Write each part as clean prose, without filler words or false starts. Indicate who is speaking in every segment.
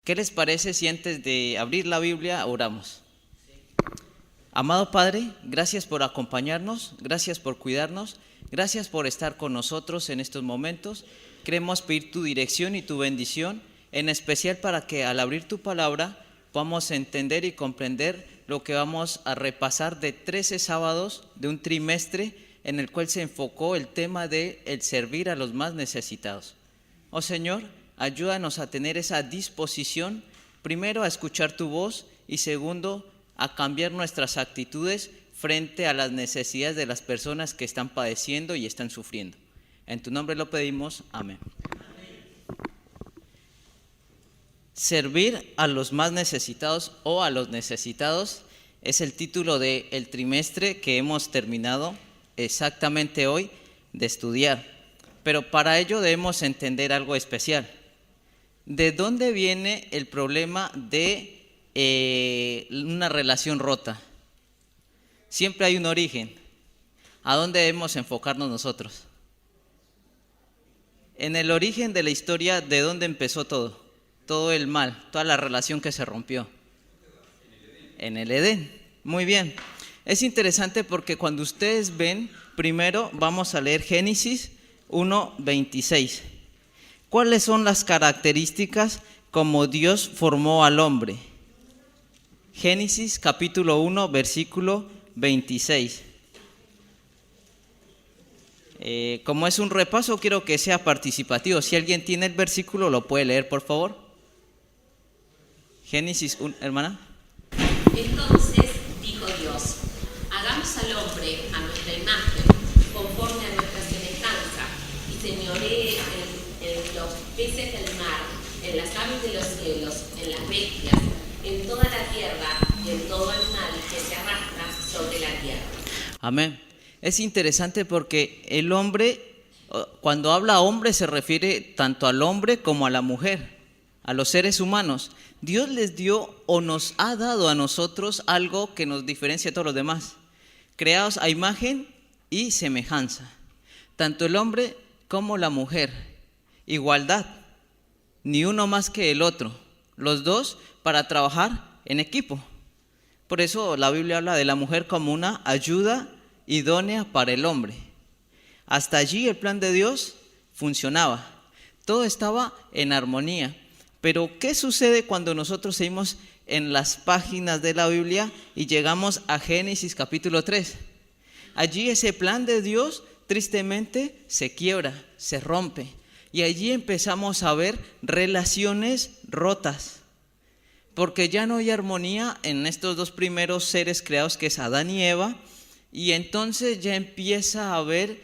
Speaker 1: ¿Qué les parece si antes de abrir la Biblia oramos? Amado Padre, gracias por acompañarnos, gracias por cuidarnos, gracias por estar con nosotros en estos momentos. Queremos pedir tu dirección y tu bendición, en especial para que al abrir tu palabra podamos entender y comprender lo que vamos a repasar de 13 sábados de un trimestre en el cual se enfocó el tema de el servir a los más necesitados. Oh Señor, ayúdanos a tener esa disposición, primero a escuchar tu voz y segundo a cambiar nuestras actitudes frente a las necesidades de las personas que están padeciendo y están sufriendo. En tu nombre lo pedimos, amén. Servir a los más necesitados o a los necesitados es el título del trimestre que hemos terminado exactamente hoy de estudiar. Pero para ello debemos entender algo especial. ¿De dónde viene el problema de una relación rota? Siempre hay un origen. ¿A dónde debemos enfocarnos nosotros? En el origen de la historia, ¿de dónde empezó todo? Todo el mal, toda la relación que se rompió. En el Edén. Muy bien. Es interesante porque cuando ustedes ven, primero vamos a leer Génesis 1:26. ¿Cuáles son las características como Dios formó al hombre? Génesis capítulo 1, versículo 26. Como es un repaso, quiero que sea participativo. Si alguien tiene el versículo, lo puede leer, por favor. Génesis 1, hermana.
Speaker 2: Entonces dijo Dios: hagamos al hombre a nuestra imagen, conforme a nuestra semejanza, y señoree en los peces del mar, en las aves de los cielos, en las bestias, en toda la tierra y en todo animal que se arrastra sobre la tierra.
Speaker 1: Amén. Es interesante porque el hombre, cuando habla hombre, se refiere tanto al hombre como a la mujer, a los seres humanos. Dios les dio o nos ha dado a nosotros algo que nos diferencia a todos los demás, creados a imagen y semejanza. Tanto el hombre como la mujer, igualdad, ni uno más que el otro, los dos para trabajar en equipo. Por eso la Biblia habla de la mujer como una ayuda idónea para el hombre. Hasta allí el plan de Dios funcionaba, todo estaba en armonía. Pero ¿qué sucede cuando nosotros seguimos en las páginas de la Biblia y llegamos a Génesis capítulo 3? Allí ese plan de Dios tristemente se quiebra, se rompe. Y allí empezamos a ver relaciones rotas. Porque ya no hay armonía en estos dos primeros seres creados, que es Adán y Eva. Y entonces ya empieza a haber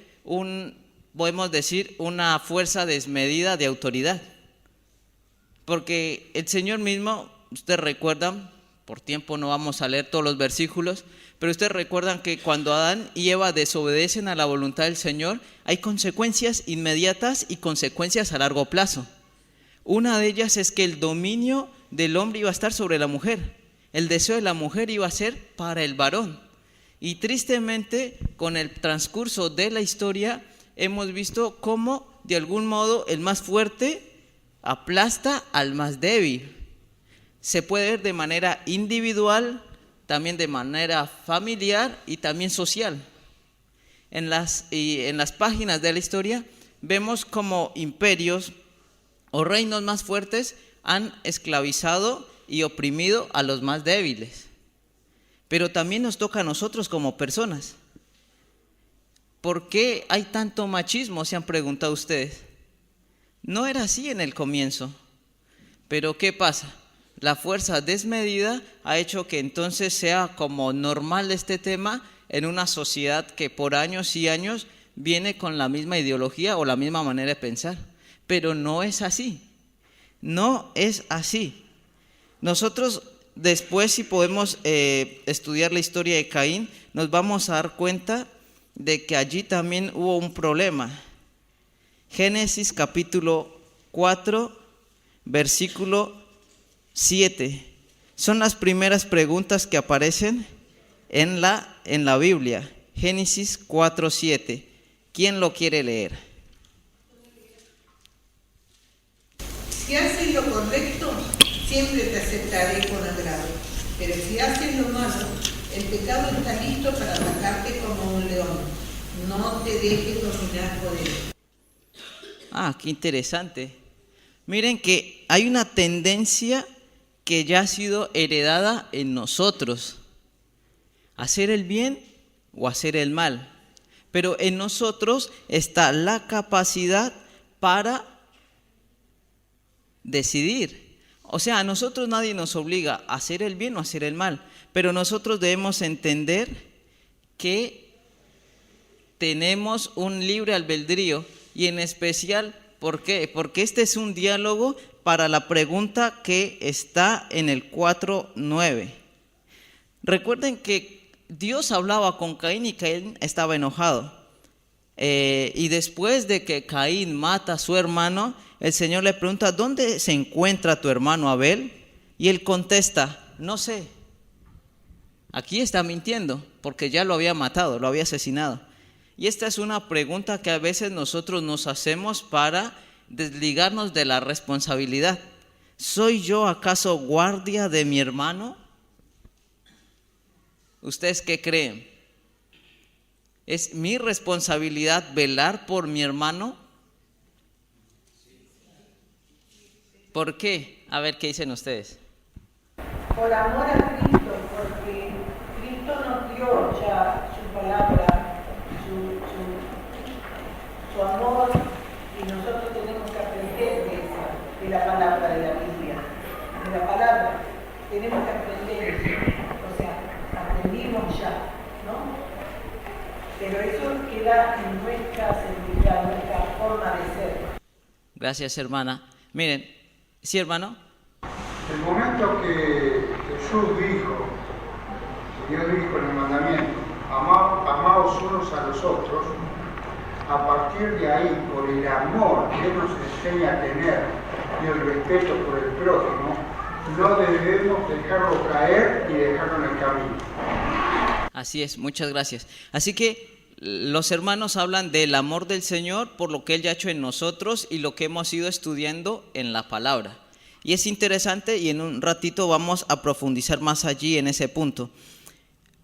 Speaker 1: podemos decir, una fuerza desmedida de autoridad. Porque el Señor mismo, ustedes recuerdan, por tiempo no vamos a leer todos los versículos, pero ustedes recuerdan que cuando Adán y Eva desobedecen a la voluntad del Señor, hay consecuencias inmediatas y consecuencias a largo plazo. Una de ellas es que el dominio del hombre iba a estar sobre la mujer, el deseo de la mujer iba a ser para el varón. Y tristemente, con el transcurso de la historia, hemos visto cómo de algún modo el más fuerte aplasta al más débil. Se puede ver de manera individual, también de manera familiar y también social. En las páginas de la historia vemos como imperios o reinos más fuertes han esclavizado y oprimido a los más débiles. Pero también nos toca a nosotros como personas. ¿Por qué hay tanto machismo? Se han preguntado ustedes. No era así en el comienzo, pero ¿qué pasa? La fuerza desmedida ha hecho que entonces sea como normal este tema en una sociedad que por años y años viene con la misma ideología o la misma manera de pensar, pero no es así, no es así. Nosotros después, si podemos estudiar la historia de Caín, nos vamos a dar cuenta de que allí también hubo un problema. Génesis capítulo 4, versículo 7. Son las primeras preguntas que aparecen en la Biblia. Génesis 4, 7. ¿Quién lo quiere leer?
Speaker 3: Si haces lo correcto, siempre te aceptaré con agrado. Pero si haces lo malo, el pecado está listo para atacarte como un león. No te dejes dominar por él.
Speaker 1: Ah, qué interesante. Miren que hay una tendencia que ya ha sido heredada en nosotros. Hacer el bien o hacer el mal. Pero en nosotros está la capacidad para decidir. O sea, a nosotros nadie nos obliga a hacer el bien o a hacer el mal. Pero nosotros debemos entender que tenemos un libre albedrío. Y en especial, ¿por qué? Porque este es un diálogo para la pregunta que está en el 4:9. Recuerden que Dios hablaba con Caín y Caín estaba enojado. Y después de que Caín mata a su hermano, el Señor le pregunta, ¿dónde se encuentra tu hermano Abel? Y él contesta, no sé. Aquí está mintiendo, porque ya lo había matado, lo había asesinado. Y esta es una pregunta que a veces nosotros nos hacemos para desligarnos de la responsabilidad. ¿Soy yo acaso guardia de mi hermano? ¿Ustedes qué creen? ¿Es mi responsabilidad velar por mi hermano? ¿Por qué? A ver, ¿qué dicen ustedes?
Speaker 3: Por amor a Cristo, porque Cristo nos dio ya su palabra, su amor, y nosotros tenemos que aprender de la palabra de la Biblia, de la palabra, tenemos que aprender, o sea, aprendimos ya, ¿no? Pero eso queda en nuestra seguridad, nuestra forma de ser.
Speaker 1: Gracias, hermana. Miren, ¿sí, hermano?
Speaker 4: El momento que Jesús dijo, que Dios dijo en el mandamiento, amaos unos a los otros, a partir de ahí, por el amor que Él nos enseña a tener y el respeto por el prójimo, no debemos dejarlo caer y dejarlo en el camino.
Speaker 1: Así es, muchas gracias. Así que los hermanos hablan del amor del Señor por lo que Él ya ha hecho en nosotros y lo que hemos ido estudiando en la palabra. Y es interesante y en un ratito vamos a profundizar más allí en ese punto.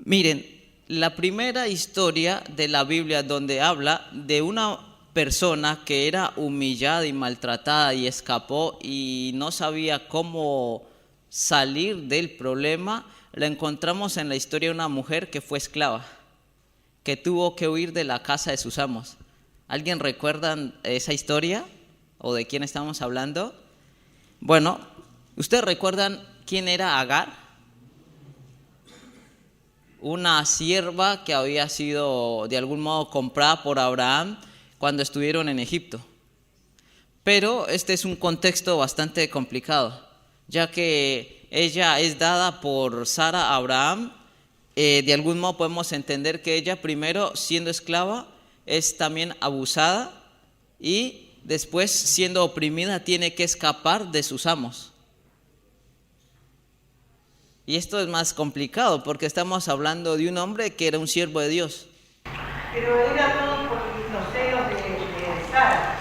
Speaker 1: Miren, la primera historia de la Biblia donde habla de una persona que era humillada y maltratada y escapó y no sabía cómo salir del problema, la encontramos en la historia de una mujer que fue esclava, que tuvo que huir de la casa de sus amos. ¿Alguien recuerda esa historia o de quién estamos hablando? Bueno, ¿ustedes recuerdan quién era Agar? Una sierva que había sido de algún modo comprada por Abraham cuando estuvieron en Egipto. Pero este es un contexto bastante complicado, ya que ella es dada por Sara a Abraham. De algún modo podemos entender que ella, primero siendo esclava, es también abusada y después, siendo oprimida, tiene que escapar de sus amos. Y esto es más complicado porque estamos hablando de un hombre que era un siervo de Dios.
Speaker 3: Pero era todo por los celos de Sara,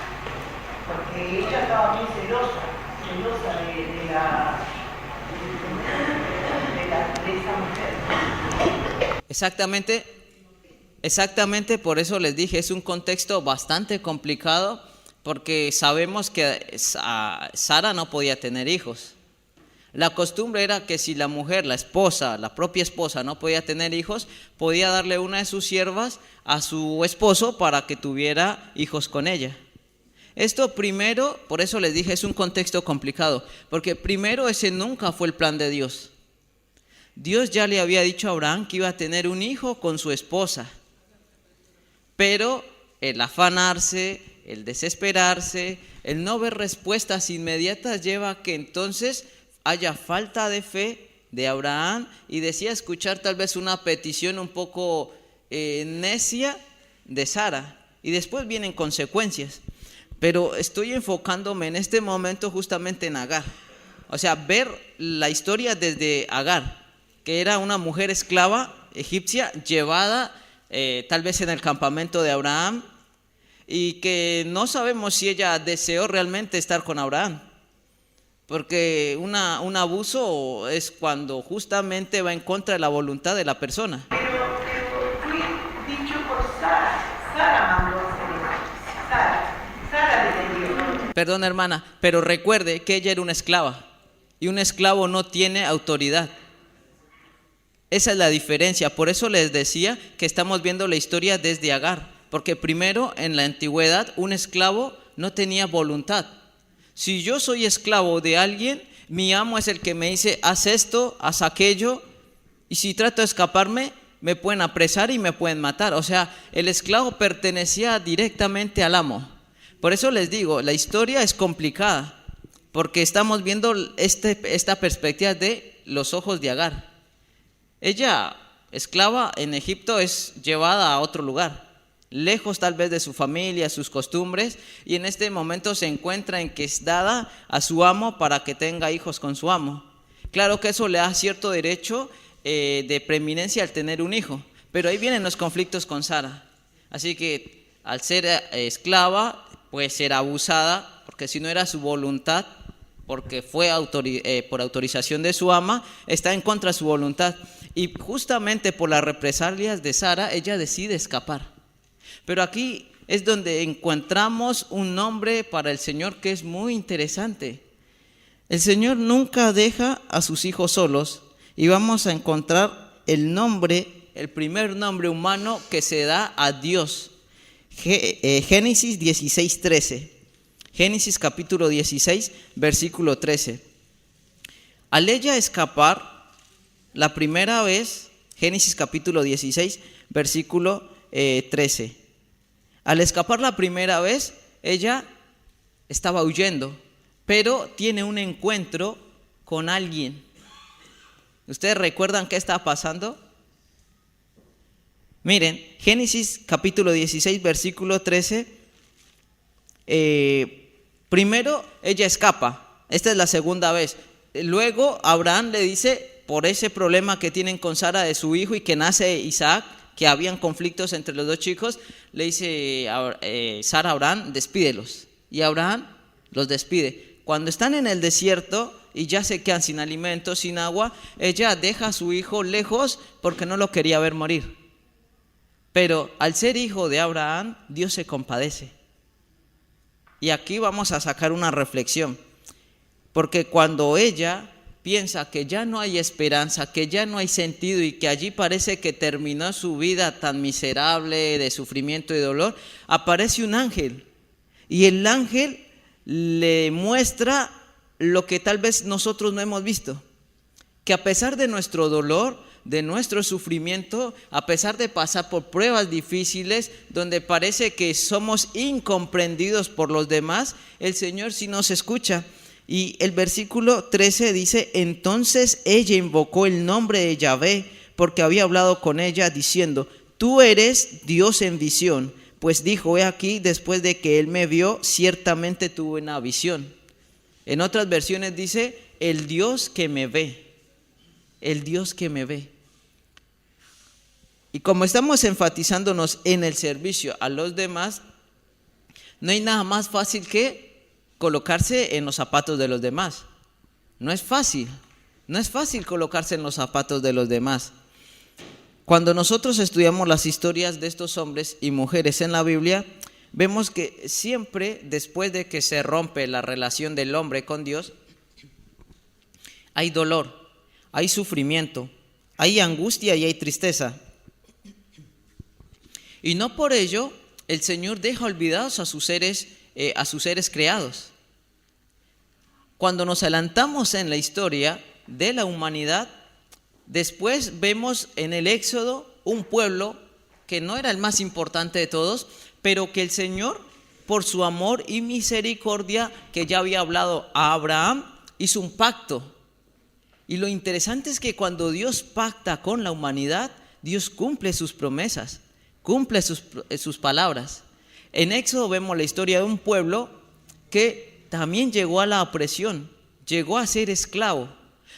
Speaker 3: porque ella estaba muy celosa de esa mujer.
Speaker 1: Exactamente, por eso les dije, es un contexto bastante complicado porque sabemos que Sara no podía tener hijos. La costumbre era que si la mujer, la esposa, la propia esposa no podía tener hijos, podía darle una de sus siervas a su esposo para que tuviera hijos con ella. Esto primero, por eso les dije, es un contexto complicado, porque primero ese nunca fue el plan de Dios. Dios ya le había dicho a Abraham que iba a tener un hijo con su esposa, pero el afanarse, el desesperarse, el no ver respuestas inmediatas lleva a que entonces haya falta de fe de Abraham y decía escuchar tal vez una petición un poco necia de Sara, y después vienen consecuencias. Pero estoy enfocándome en este momento justamente en Agar, o sea, ver la historia desde Agar, que era una mujer esclava egipcia llevada tal vez en el campamento de Abraham, y que no sabemos si ella deseó realmente estar con Abraham. Porque un abuso es cuando justamente va en contra de la voluntad de la persona.
Speaker 3: Pero fue dicho por Sara. Sara mandó a hacer eso. Sara le dio.
Speaker 1: Perdón, hermana, pero recuerde que ella era una esclava y un esclavo no tiene autoridad. Esa es la diferencia. Por eso les decía que estamos viendo la historia desde Agar, porque primero en la antigüedad un esclavo no tenía voluntad. Si yo soy esclavo de alguien, mi amo es el que me dice haz esto, haz aquello, y si trato de escaparme me pueden apresar y me pueden matar. O sea, el esclavo pertenecía directamente al amo. Por eso les digo, la historia es complicada, porque estamos viendo esta perspectiva de los ojos de Agar. Ella, esclava en Egipto, es llevada a otro lugar, lejos tal vez de su familia, sus costumbres, y en este momento se encuentra en que es dada a su amo para que tenga hijos con su amo. Claro que eso le da cierto derecho de preeminencia al tener un hijo, pero ahí vienen los conflictos con Sara. Así que al ser esclava puede ser abusada, porque si no era su voluntad, porque fue por autorización de su ama, está en contra de su voluntad. Y justamente por las represalias de Sara, ella decide escapar. Pero aquí es donde encontramos un nombre para el Señor que es muy interesante. El Señor nunca deja a sus hijos solos, y vamos a encontrar el primer nombre humano que se da a Dios. Génesis 16:13. Génesis capítulo 16, versículo 13. Al ella escapar la primera vez, Génesis capítulo 16, versículo 13. Al escapar la primera vez, ella estaba huyendo, pero tiene un encuentro con alguien. ¿Ustedes recuerdan qué estaba pasando? Miren, Génesis capítulo 16, versículo 13. Primero ella escapa, esta es la segunda vez. Luego Abraham le dice, por ese problema que tienen con Sara de su hijo y que nace Isaac, que habían conflictos entre los dos chicos, le dice Sara a Abraham, despídelos. Y Abraham los despide. Cuando están en el desierto y ya se quedan sin alimento, sin agua, ella deja a su hijo lejos porque no lo quería ver morir. Pero al ser hijo de Abraham, Dios se compadece. Y aquí vamos a sacar una reflexión, porque cuando ella piensa que ya no hay esperanza, que ya no hay sentido y que allí parece que terminó su vida tan miserable de sufrimiento y dolor, aparece un ángel y el ángel le muestra lo que tal vez nosotros no hemos visto, que a pesar de nuestro dolor, de nuestro sufrimiento, a pesar de pasar por pruebas difíciles donde parece que somos incomprendidos por los demás, el Señor sí nos escucha. Y el versículo 13 dice, entonces ella invocó el nombre de Yahvé, porque había hablado con ella diciendo, tú eres Dios en visión. Pues dijo, he aquí, después de que él me vio, ciertamente tuve una visión. En otras versiones dice, el Dios que me ve, el Dios que me ve. Y como estamos enfatizándonos en el servicio a los demás, no hay nada más fácil que colocarse en los zapatos de los demás. No es fácil colocarse en los zapatos de los demás. Cuando nosotros estudiamos las historias de estos hombres y mujeres en la Biblia, vemos que siempre después de que se rompe la relación del hombre con Dios, hay dolor, hay sufrimiento, hay angustia y hay tristeza. Y no por ello el Señor deja olvidados a sus seres creados. Cuando nos adelantamos en la historia de la humanidad, después vemos en el Éxodo un pueblo que no era el más importante de todos, pero que el Señor, por su amor y misericordia que ya había hablado a Abraham, hizo un pacto. Y lo interesante es que cuando Dios pacta con la humanidad, Dios cumple sus promesas, cumple sus palabras. En Éxodo vemos la historia de un pueblo que también llegó a la opresión, llegó a ser esclavo,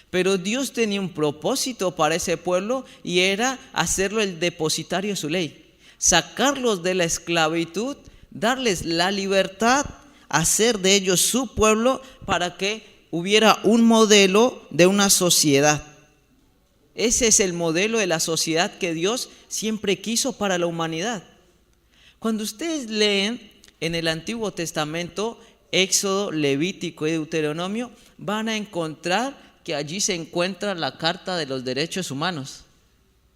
Speaker 1: pero Dios tenía un propósito para ese pueblo y era hacerlo el depositario de su ley, sacarlos de la esclavitud, darles la libertad, hacer de ellos su pueblo para que hubiera un modelo de una sociedad. Ese es el modelo de la sociedad que Dios siempre quiso para la humanidad. Cuando ustedes leen en el Antiguo Testamento, Éxodo, Levítico y Deuteronomio, van a encontrar que allí se encuentra la Carta de los Derechos Humanos,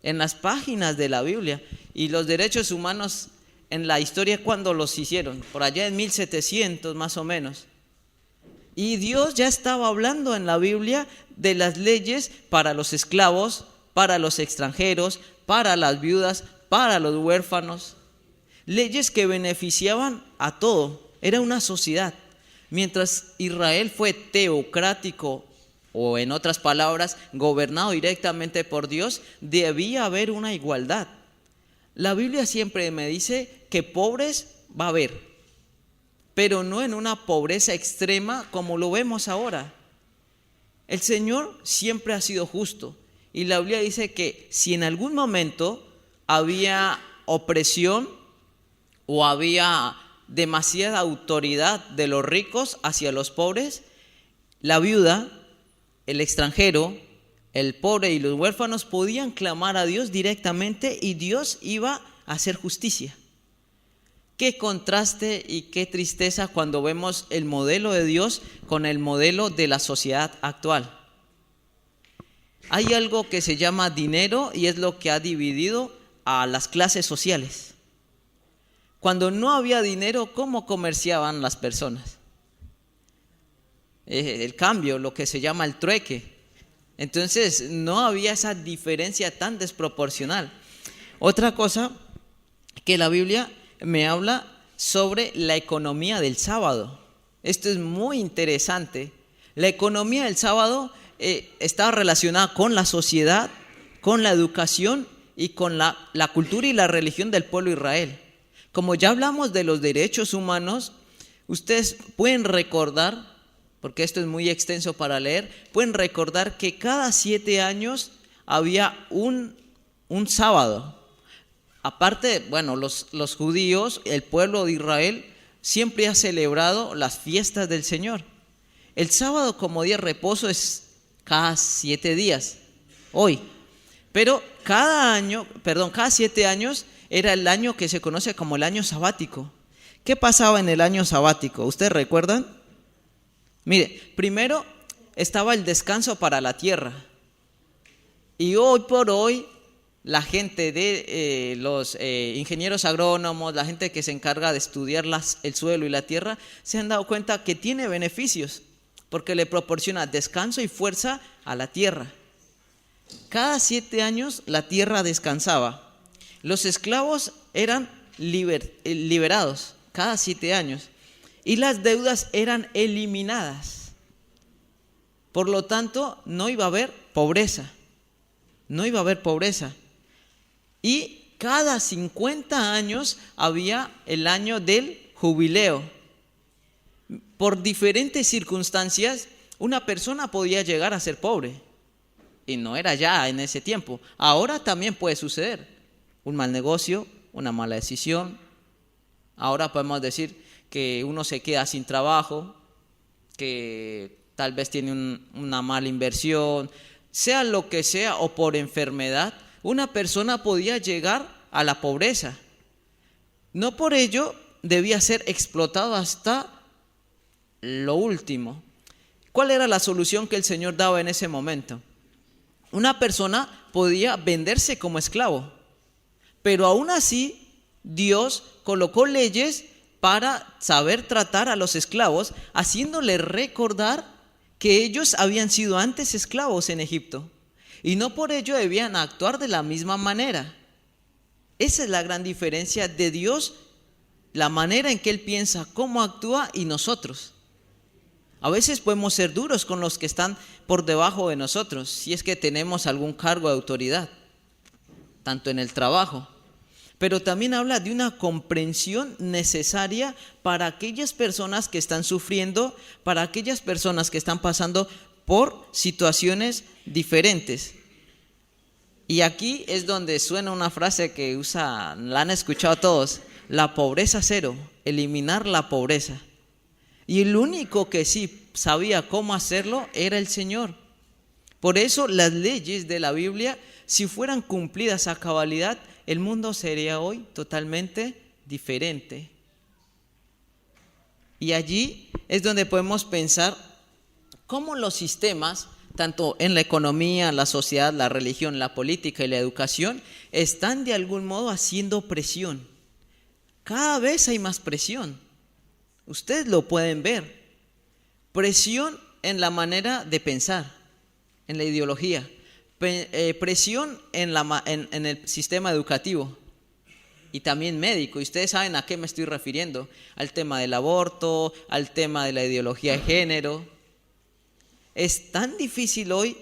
Speaker 1: en las páginas de la Biblia. Y los derechos humanos en la historia, ¿cuándo los hicieron? Por allá en 1700 más o menos. Y Dios ya estaba hablando en la Biblia de las leyes para los esclavos, para los extranjeros, para las viudas, para los huérfanos. Leyes que beneficiaban a todo. Era una sociedad. Mientras Israel fue teocrático, o en otras palabras, gobernado directamente por Dios, debía haber una igualdad. La Biblia siempre me dice que pobres va a haber, pero no en una pobreza extrema como lo vemos ahora. El Señor siempre ha sido justo, y la Biblia dice que si en algún momento había opresión o había demasiada autoridad de los ricos hacia los pobres, la viuda, el extranjero, el pobre y los huérfanos podían clamar a Dios directamente y Dios iba a hacer justicia. Qué contraste y qué tristeza cuando vemos el modelo de Dios con el modelo de la sociedad actual. Hay algo que se llama dinero y es lo que ha dividido a las clases sociales. Cuando no había dinero, ¿cómo comerciaban las personas? El cambio, lo que se llama el trueque. Entonces no había esa diferencia tan desproporcional. Otra cosa que la Biblia me habla sobre la economía del sábado. Esto es muy interesante. La economía del sábado está relacionada con la sociedad, con la educación y con la cultura y la religión del pueblo de Israel. Como ya hablamos de los derechos humanos, ustedes pueden recordar, porque esto es muy extenso para leer, pueden recordar que cada 7 años había un sábado. Aparte, bueno, los judíos, el pueblo de Israel, siempre ha celebrado las fiestas del Señor. El sábado como día de reposo es cada 7 días, hoy. Pero cada 7 años era el año que se conoce como el año sabático. ¿Qué pasaba en el año sabático? ¿Ustedes recuerdan? Mire, primero estaba el descanso para la tierra. Y hoy por hoy, la gente de los ingenieros agrónomos, la gente que se encarga de estudiar el suelo y la tierra, se han dado cuenta que tiene beneficios, porque le proporciona descanso y fuerza a la tierra. Cada 7 años la tierra descansaba. Los esclavos eran liberados cada 7 años y las deudas eran eliminadas. Por lo tanto, no iba a haber pobreza. No iba a haber pobreza. Y cada 50 años había el año del jubileo. Por diferentes circunstancias, una persona podía llegar a ser pobre. Y no era ya en ese tiempo. Ahora también puede suceder. Un mal negocio, una mala decisión. Ahora podemos decir que uno se queda sin trabajo, que tal vez tiene una mala inversión, sea lo que sea, o por enfermedad, una persona podía llegar a la pobreza. No por ello debía ser explotado hasta lo último. ¿Cuál era la solución que el Señor daba en ese momento? Una persona podía venderse como esclavo, pero aún así Dios colocó leyes para saber tratar a los esclavos, haciéndoles recordar que ellos habían sido antes esclavos en Egipto y no por ello debían actuar de la misma manera. Esa es la gran diferencia de Dios, la manera en que Él piensa, cómo actúa, y nosotros. A veces podemos ser duros con los que están por debajo de nosotros, si es que tenemos algún cargo de autoridad, tanto en el trabajo. Pero también habla de una comprensión necesaria para aquellas personas que están sufriendo, para aquellas personas que están pasando por situaciones diferentes. Y aquí es donde suena una frase que la han escuchado todos: la pobreza cero, eliminar la pobreza. Y el único que sí sabía cómo hacerlo era el Señor. Por eso las leyes de la Biblia, si fueran cumplidas a cabalidad, el mundo sería hoy totalmente diferente. Y allí es donde podemos pensar cómo los sistemas, tanto en la economía, la sociedad, la religión, la política y la educación, están de algún modo haciendo presión. Cada vez hay más presión. Ustedes lo pueden ver. Presión en la manera de pensar, en la ideología. Presión en el sistema educativo y también médico. Y ustedes saben a qué me estoy refiriendo. Al tema del aborto, al tema de la ideología de género. Es tan difícil hoy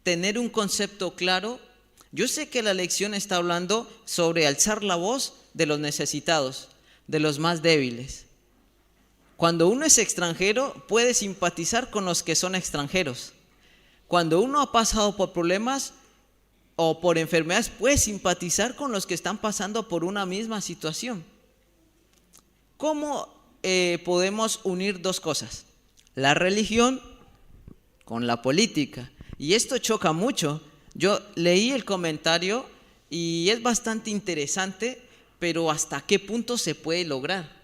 Speaker 1: tener un concepto claro. Yo sé que la lección está hablando sobre alzar la voz de los necesitados, de los más débiles. Cuando uno es extranjero, puede simpatizar con los que son extranjeros. Cuando uno ha pasado por problemas o por enfermedades, puede simpatizar con los que están pasando por una misma situación. ¿Cómo podemos unir dos cosas? La religión con la política. Y esto choca mucho. Yo leí el comentario y es bastante interesante, pero ¿hasta qué punto se puede lograr?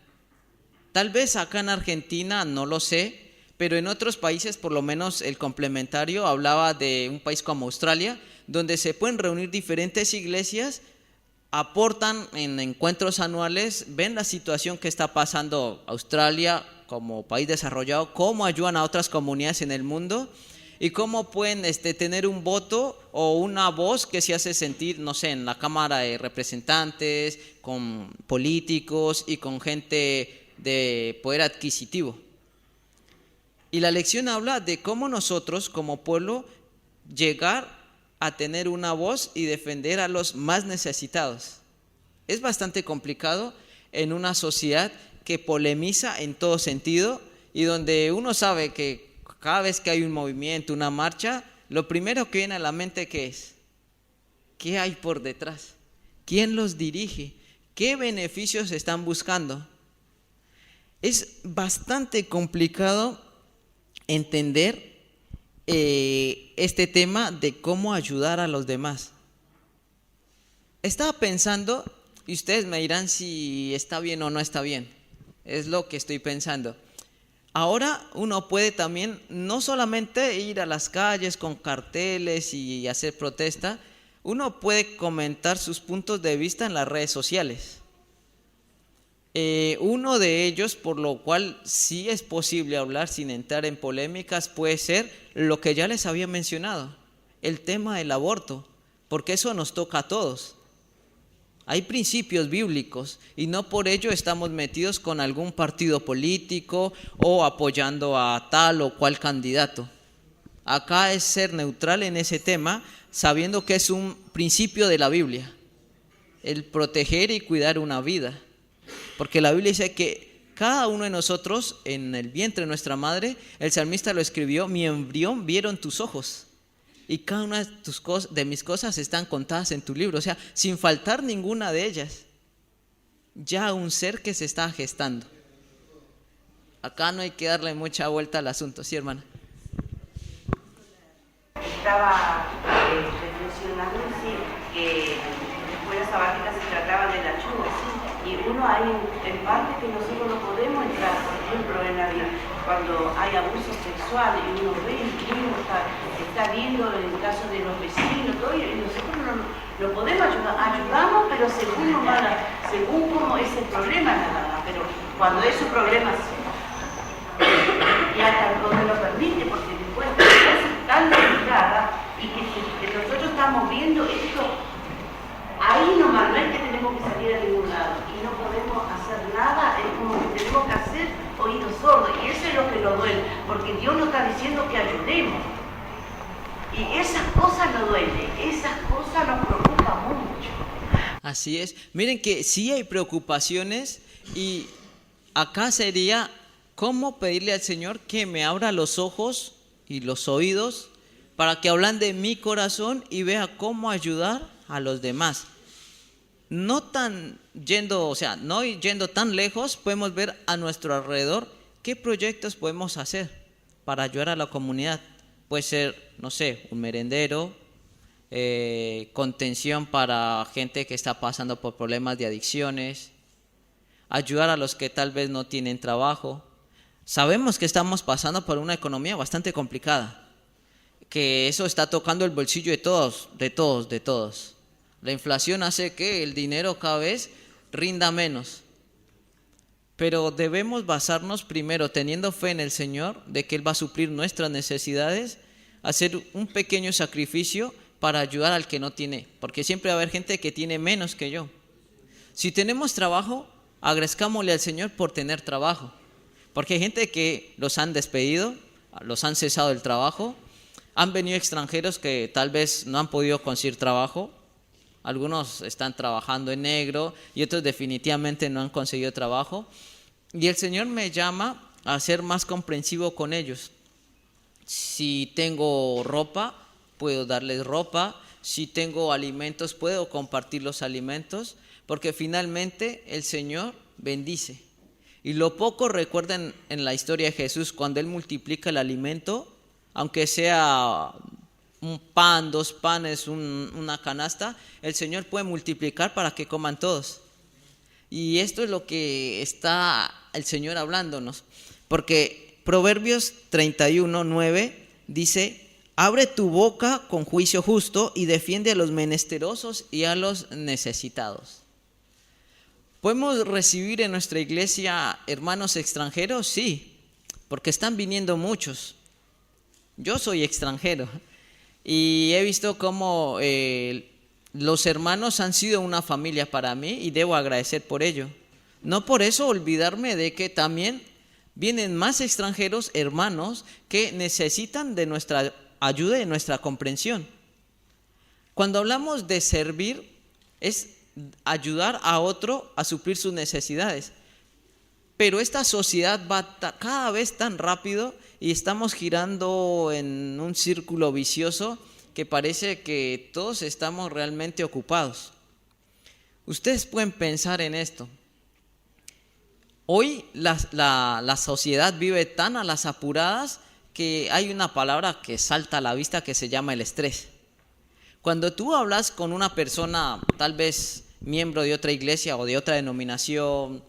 Speaker 1: Tal vez acá en Argentina, no lo sé, pero en otros países, por lo menos el complementario hablaba de un país como Australia, donde se pueden reunir diferentes iglesias, aportan en encuentros anuales, ven la situación que está pasando Australia como país desarrollado, cómo ayudan a otras comunidades en el mundo y cómo pueden tener un voto o una voz que se hace sentir, no sé, en la Cámara de Representantes, con políticos y con gente de poder adquisitivo. Y la lección habla de cómo nosotros como pueblo llegar a tener una voz y defender a los más necesitados. Es bastante complicado en una sociedad que polemiza en todo sentido y donde uno sabe que cada vez que hay un movimiento, una marcha, lo primero que viene a la mente, ¿qué es? ¿Qué hay por detrás? ¿Quién los dirige? ¿Qué beneficios están buscando? Es bastante complicado entender este tema de cómo ayudar a los demás. Estaba pensando, y ustedes me dirán si está bien o no está bien, es lo que estoy pensando. Ahora uno puede también no solamente ir a las calles con carteles y hacer protesta, uno puede comentar sus puntos de vista en las redes sociales. Uno de ellos, por lo cual sí es posible hablar sin entrar en polémicas, puede ser lo que ya les había mencionado, el tema del aborto, porque eso nos toca a todos. Hay principios bíblicos y no por ello estamos metidos con algún partido político o apoyando a tal o cual candidato. Acá es ser neutral en ese tema, sabiendo que es un principio de la Biblia, el proteger y cuidar una vida. Porque la Biblia dice que cada uno de nosotros, en el vientre de nuestra madre, el salmista lo escribió, mi embrión vieron tus ojos. Y cada una de mis cosas están contadas en tu libro. O sea, sin faltar ninguna de ellas. Ya un ser que se está gestando. Acá no hay que darle mucha vuelta al asunto. ¿Sí, hermana?
Speaker 5: Estaba reflexionando que en la escuela sabática se trataba de la chuva, y uno hay en parte que nosotros no podemos entrar, por ejemplo, cuando hay abuso sexual y uno ve y uno está viendo el caso de los vecinos, todo, y nosotros no podemos ayudar, ayudamos, pero según cómo es el problema nada más, pero cuando es un problema así, y hasta donde lo permite, porque después es tan delicada y que nosotros estamos viendo esto, ahí nomás no es que tenemos que salir a ningún lado y no podemos hacer nada, es como que tenemos que hacer oídos sordos, y eso es lo que nos duele, porque Dios nos está diciendo que ayudemos, y esas cosas nos duelen, esas cosas nos preocupan mucho.
Speaker 1: Así es. Miren que sí hay preocupaciones y acá sería cómo pedirle al Señor que me abra los ojos y los oídos para que hablen de mi corazón y vea cómo ayudar a los demás. No yendo tan lejos, podemos ver a nuestro alrededor ¿qué proyectos podemos hacer para ayudar a la comunidad? Puede ser, no sé, un merendero, contención para gente que está pasando por problemas de adicciones, ayudar a los que tal vez no tienen trabajo. Sabemos que estamos pasando por una economía bastante complicada, que eso está tocando el bolsillo de todos. La inflación hace que el dinero cada vez rinda menos. Pero debemos basarnos primero, teniendo fe en el Señor, de que Él va a suplir nuestras necesidades, hacer un pequeño sacrificio para ayudar al que no tiene, porque siempre va a haber gente que tiene menos que yo. Si tenemos trabajo, agradezcámosle al Señor por tener trabajo, porque hay gente que los han despedido, los han cesado del trabajo, han venido extranjeros que tal vez no han podido conseguir trabajo, algunos están trabajando en negro y otros definitivamente no han conseguido trabajo, y el Señor me llama a ser más comprensivo con ellos. Si tengo ropa, puedo darles ropa. Si tengo alimentos, puedo compartir los alimentos, porque finalmente el Señor bendice. Y lo poco, recuerden en la historia de Jesús, cuando Él multiplica el alimento, aunque sea un pan, 2 panes, una canasta, el Señor puede multiplicar para que coman todos. Y esto es lo que está el Señor hablándonos, porque Proverbios 31:9 dice: abre tu boca con juicio justo y defiende a los menesterosos y a los necesitados. ¿Podemos recibir en nuestra iglesia hermanos extranjeros? Sí, porque están viniendo muchos. Yo soy extranjero y he visto cómo los hermanos han sido una familia para mí y debo agradecer por ello. No por eso olvidarme de que también vienen más extranjeros, hermanos, que necesitan de nuestra ayuda y de nuestra comprensión. Cuando hablamos de servir, es ayudar a otro a suplir sus necesidades. Pero esta sociedad va cada vez tan rápido y estamos girando en un círculo vicioso que parece que todos estamos realmente ocupados. Ustedes pueden pensar en esto. Hoy la sociedad vive tan a las apuradas que hay una palabra que salta a la vista que se llama el estrés. Cuando tú hablas con una persona, tal vez miembro de otra iglesia o de otra denominación,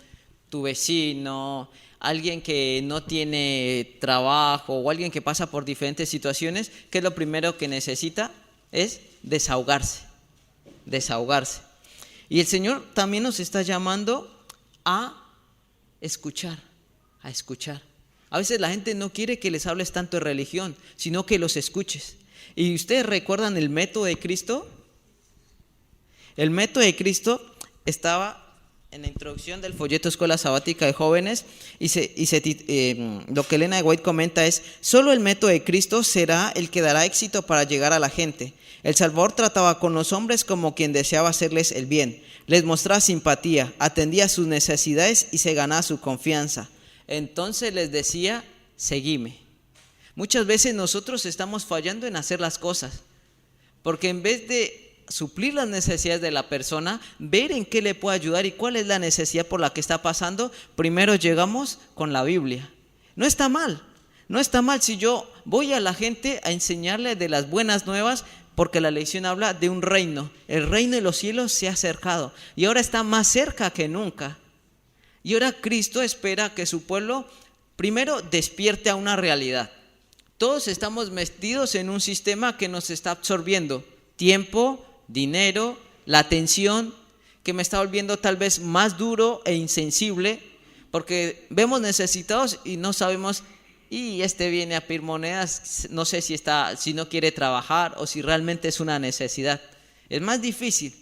Speaker 1: tu vecino, alguien que no tiene trabajo o alguien que pasa por diferentes situaciones, ¿qué es lo primero que necesita? Es desahogarse. Y el Señor también nos está llamando a escuchar. A veces la gente no quiere que les hables tanto de religión, sino que los escuches. ¿Y ustedes recuerdan el método de Cristo? El método de Cristo estaba en la introducción del folleto Escuela Sabática de Jóvenes y lo que Elena de White comenta es: solo el método de Cristo será el que dará éxito para llegar a la gente. El Salvador trataba con los hombres como quien deseaba hacerles el bien, les mostraba simpatía, atendía sus necesidades y se ganaba su confianza. Entonces les decía: seguime. Muchas veces nosotros estamos fallando en hacer las cosas, porque en vez de suplir las necesidades de la persona, ver en qué le puede ayudar y cuál es la necesidad por la que está pasando, primero llegamos con la Biblia. No está mal si yo voy a la gente a enseñarle de las buenas nuevas, porque la lección habla de un reino. El reino de los cielos se ha acercado y ahora está más cerca que nunca. Y ahora Cristo espera que su pueblo primero despierte a una realidad. Todos estamos metidos en un sistema que nos está absorbiendo tiempo, dinero, la atención, que me está volviendo tal vez más duro e insensible, porque vemos necesitados y no sabemos, y este viene a pedir monedas, no sé si no quiere trabajar o si realmente es una necesidad. Es más difícil.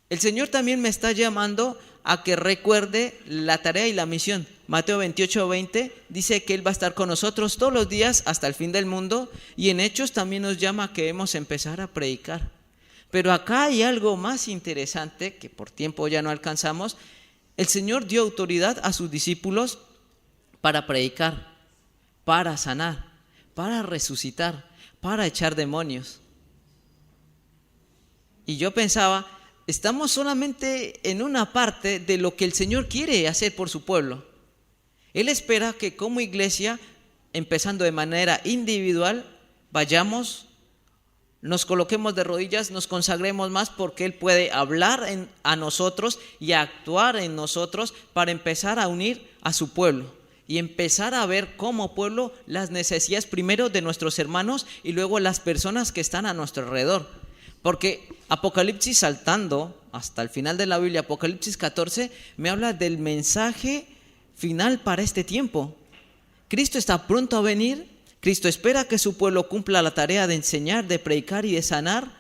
Speaker 1: El Señor también me está llamando a que recuerde la tarea y la misión. Mateo 28:20 dice que Él va a estar con nosotros todos los días hasta el fin del mundo, y en Hechos también nos llama a que debemos empezar a predicar. Pero acá hay algo más interesante que por tiempo ya no alcanzamos. El Señor dio autoridad a sus discípulos para predicar, para sanar, para resucitar, para echar demonios. Y yo pensaba, estamos solamente en una parte de lo que el Señor quiere hacer por su pueblo. Él espera que como iglesia, empezando de manera individual, vayamos, nos coloquemos de rodillas, nos consagremos más, porque Él puede hablar a nosotros y actuar en nosotros para empezar a unir a su pueblo y empezar a ver como pueblo las necesidades primero de nuestros hermanos y luego las personas que están a nuestro alrededor. Porque Apocalipsis, saltando hasta el final de la Biblia, Apocalipsis 14, me habla del mensaje final para este tiempo. Cristo está pronto a venir. Cristo espera que su pueblo cumpla la tarea de enseñar, de predicar y de sanar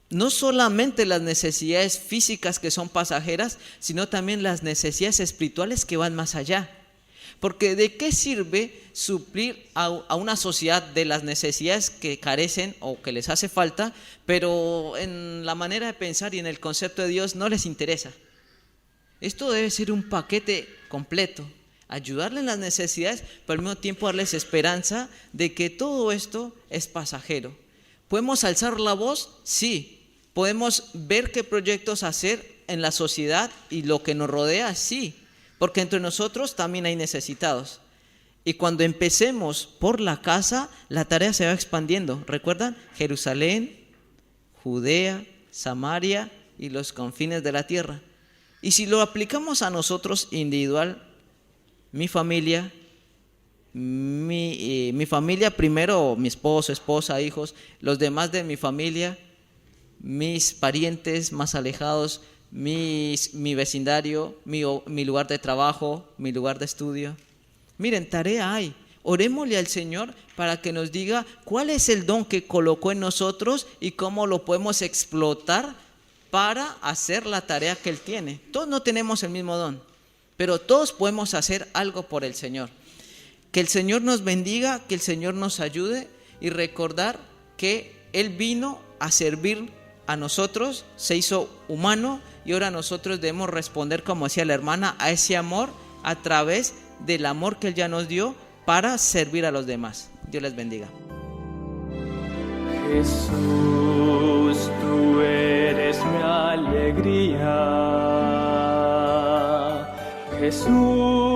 Speaker 1: no solamente las necesidades físicas que son pasajeras, sino también las necesidades espirituales que van más allá. Porque ¿de qué sirve suplir a una sociedad de las necesidades que carecen o que les hace falta, pero en la manera de pensar y en el concepto de Dios no les interesa? Esto debe ser un paquete completo. Ayudarles en las necesidades, pero al mismo tiempo darles esperanza de que todo esto es pasajero. ¿Podemos alzar la voz? Sí. ¿Podemos ver qué proyectos hacer en la sociedad y lo que nos rodea? Sí. Porque entre nosotros también hay necesitados. Y cuando empecemos por la casa, la tarea se va expandiendo. ¿Recuerdan? Jerusalén, Judea, Samaria y los confines de la tierra. Y si lo aplicamos a nosotros individual, mi familia primero, mi esposo, esposa, hijos, los demás de mi familia, mis parientes más alejados, mi vecindario, mi lugar de trabajo, mi lugar de estudio. Miren, tarea hay. Orémosle al Señor para que nos diga cuál es el don que colocó en nosotros y cómo lo podemos explotar para hacer la tarea que Él tiene. Todos no tenemos el mismo don, pero todos podemos hacer algo por el Señor. Que el Señor nos bendiga, que el Señor nos ayude y recordar que Él vino a servir a nosotros, se hizo humano y ahora nosotros debemos responder, como decía la hermana, a ese amor a través del amor que Él ya nos dio para servir a los demás. Dios les bendiga.
Speaker 6: Jesús, tú eres mi alegría. Jesús,